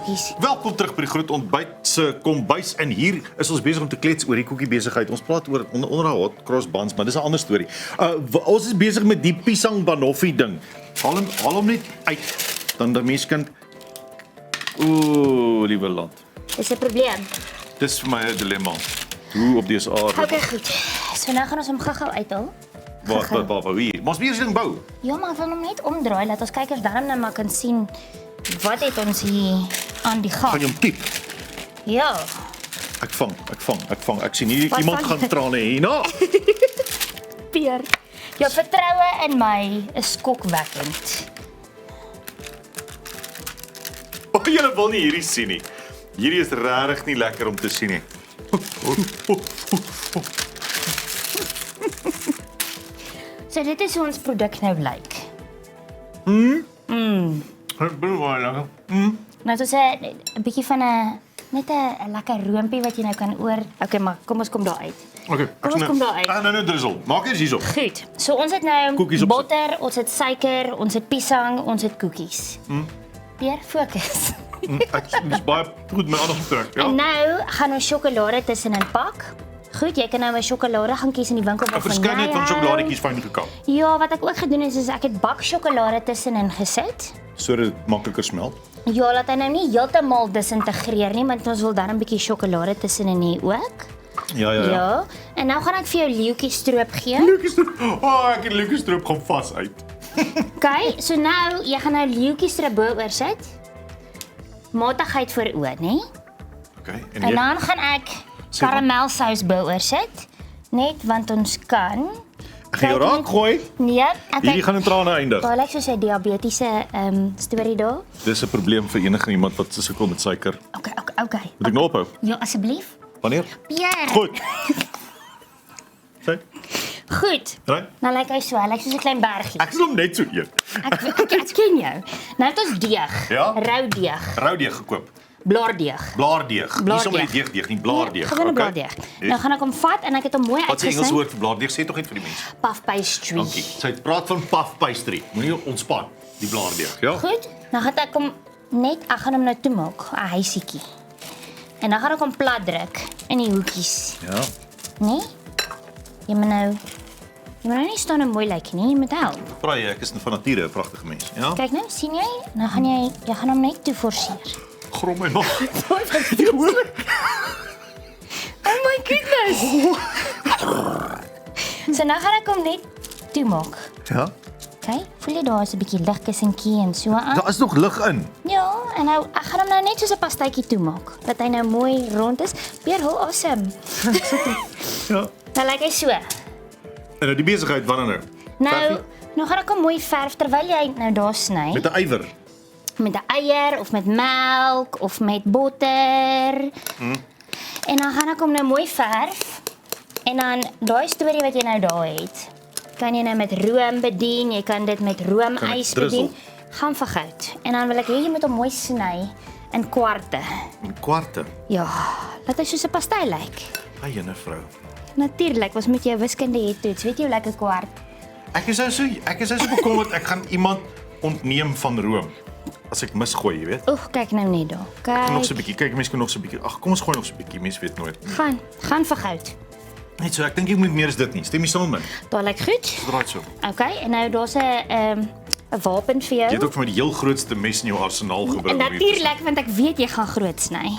koekies. Welkom terug by die Groot Ontbyt se kombuis en hier is ons besig om te klets oor die koekie besigheid. Ons praat oor onder haar hot cross buns, maar dis 'n ander storie. Ons is besig met die pisang banoffee ding. Haal hom net uit. Dan die menskind. Ooh, liewe land. Dis 'n probleem. Dis vir my 'n dilemma. Hoe op dese aarde? Okay, goed. So nou gaan ons hom gou-gou uithaal. Wat hier? Ons weer ding bou. Ja, maar ek wil hom net omdraai, laat ons kykers darm nou maar kan sien wat het ons hier aan die gang. Gaan jy hom piep? Ja. Ek vang. Ek sien hier Wat iemand vang gaan jy? trane hê. Nou. Pier. Jou vertroue in my is skokwekkend. O, julle wil nie hierdie sien nie. Hierdie is regtig nie lekker om te sien nie. So dit is hoe ons produk nou lyk. Ek bedoel maar lekker. Nou dit is 'n bietjie van 'n net 'n lekker roompie wat jy nou kan oor. Okay, maar kom ons kom daar uit. Okay, Kom ons kom daar uit. Nou drizzle. Maak eers hierso. Goed. So ons het nou Koekies op sit. botter, ons het suiker, ons het piesang, ons het koekies. Pier, fokus. Ek is baie goed my aandag getrek, ja. En nou gaan ons sjokolade tussenin pak. Goed, jy kan nou 'n sjokolade gaan kies in die winkel 'n waarvan verskeidenheid jy van hou. sjokoladetjies fyn gekap, Ja, wat ek ook gedoen het is ek het baksjokolade tussenin gesit. sodat dit makliker smelt. Ja, laat hy nou nie heeltemal disintegreer nie, want ons wil dan 'n bietjie sjokolade tussenin hê ook. Ja. Ja. En nou gaan ek vir jou leeuetjie stroop gee. Leukestroop. Ek het leukestroop gaan vas uit. Okay, so nou jy gaan nou leeuetjie stroop bo-oor sit. Matigheid voor oë, né? Okay, En dan gaan ek karamelsous bo-oor sit, net want ons kan. Ek gaan jou Kyk raak net- gooi. Nee, Hierdie gaan in trane eindig. Daar lyk soos 'n diabetiese storie daar. Dis 'n probleem vir enige iemand wat sukkel met suiker. Okay. Moet ek nou ophou? Ja, asseblief. Wanneer? Pierre. Goed. Sê, Goed. reg? Nou lyk hy so, hy lyk soos 'n klein bergie. Ek is hom net so eet. Ek ken jou. Nou het ons deeg. Ja? Rou deeg. Roudeeg gekoop. Blaardeeg. Blaardeeg. Nie sommer die deeg nie, blaardeeg. Gewone okay? blaardeeg. Nou gaan ek hom vat en ek het hom mooi Wat is die Engelse uitgesny. woord vir blaardeeg? Sê tog net vir die mense. Puff pastry. Dankie. Sy praat van puff pastry. Moenie ontspan, die blaardeeg, ja? Goed. Nou gaan ek hom ek gaan hom nou toemaak, 'n huisietjie. En dan gaan ek hom plat druk in die hoekies, Ja. né? Jy moet nou nie staan en mooi lyk nie, jy moet help. Praai, ek is van nature 'n pragtige mens, ja? Kyk nou, sien jy? Nou gaan jy gaan hom net toe forceer. Grom my nog. Oh my goodness. So nou gaan ek hom net toemaak. Ja? Okay, voel jy daar is 'n bietjie ligkussentjie en so aan? Daar is nog lig in. Ja, en nou ek gaan hom nou net soos 'n pastytjie toemaak, dat hy nou mooi rond is. Peer, hoe awesome. Ja. Nou lyk hy so. En nou die besigheid wanneer Nou, nou gaan ek hom mooi verf terwyl jy nou daar sny. met 'n ywer. Met 'n eier of met melk of met botter. En dan gaan ek hom nou mooi verf. En dan daai storie wat jy nou daar het, kan jy nou met room bedien, jy kan dit met roomys drizzle. bedien. Gaan vir goud. En dan wil ek hê jy moet hom mooi sny in kwarte. In kwarte. Ja, laat hy soos 'n pasty lyk. Ai, jene vrou. Natuurlik, was met jou wiskunde het toets. Weet jy hoe lyk 'n kwart? Ek is nou so bekommerd ek gaan iemand ontneem van room. As ek misgooi, jy weet. Oeg, kyk nou net daar. Nog so 'n Kyk. bietjie. Kyk, mense kan nog so 'n bietjie. Ag, kom ons gooi nog so 'n bietjie. Mense weet nooit. Gaan vir goud. Net so, ek dink jy moet meer as dit nie. Stem jy saam met my? Daar lyk goed. Draai so. Okay, en nou daar's 'n wapen vir jou. Jy het ook vir my die heel grootste mes in jou arsenaal gebring. En om hier te sny. natuurlik, want ek weet jy gaan groot sny.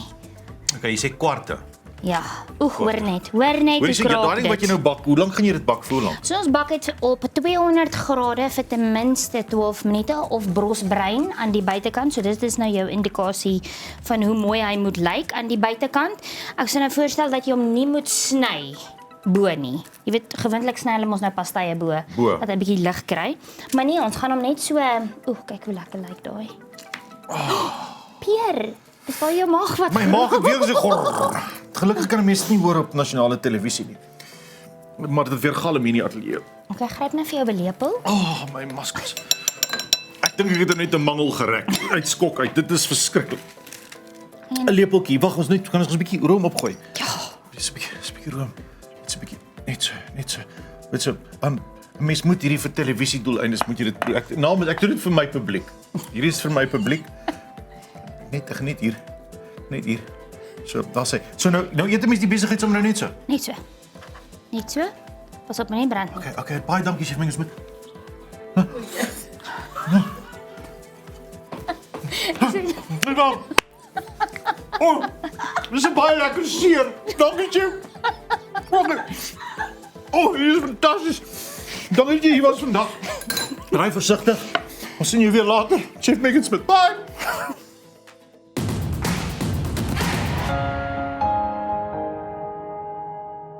Okay, jy sê kwarte. Ja. Oeg, hoor net hoe Hoor jy sê kraak daai ding wat jy nou bak, hoe lank gaan jy dit bak vir hoe lank? So ons bak dit op 200 grade vir ten minste 12 minute of brosbruin aan die buitekant. So dit is nou jou indikasie van hoe mooi hy moet lyk aan die buitekant. Ek sou nou voorstel dat jy hom nie moet sny bo nie. Jy weet gewoonlik sny hulle mos nou pastye bo, dat hy 'n bietjie lig kry. Maar nee, ons gaan hom net so kyk hoe lekker lyk daai. Pierre, dis waar jou maag wat My maag het weer so grrr. Gelukkig kan mense nie hoor op nasionale televisie nie. Maar dit weer galm hier in die ateljee. Okay, gryp nou vir jou belepel. Oh, my maskers. Ek dink ek het net 'n mangel gerek. Uit skok uit. Dit is verskriklik. 'n Lepeltjie. Wag, kan ons 'n bietjie room opgooi? Ja. Dis 'n bietjie room. Dit's 'n bietjie net so. Weet so, mens moet hierdie vir televisiedoeleindes moet jy dit ek doen dit vir my publiek. Hierdie is vir my publiek. Net hier. Net hier. So, daar sê. So nou eet 'n mens die besigheid sommer nou net so. Net so. Net so. Pas op my nie brand nie. Okay, baie dankie chef Mingus met. Oh, dis 'n baie lekker seer. Dankie chef. Oh, hier is fantasties. Dankie jy was vandag. Ry versigtig. Ons sien jou weer later. Chef Mingus met. Bye.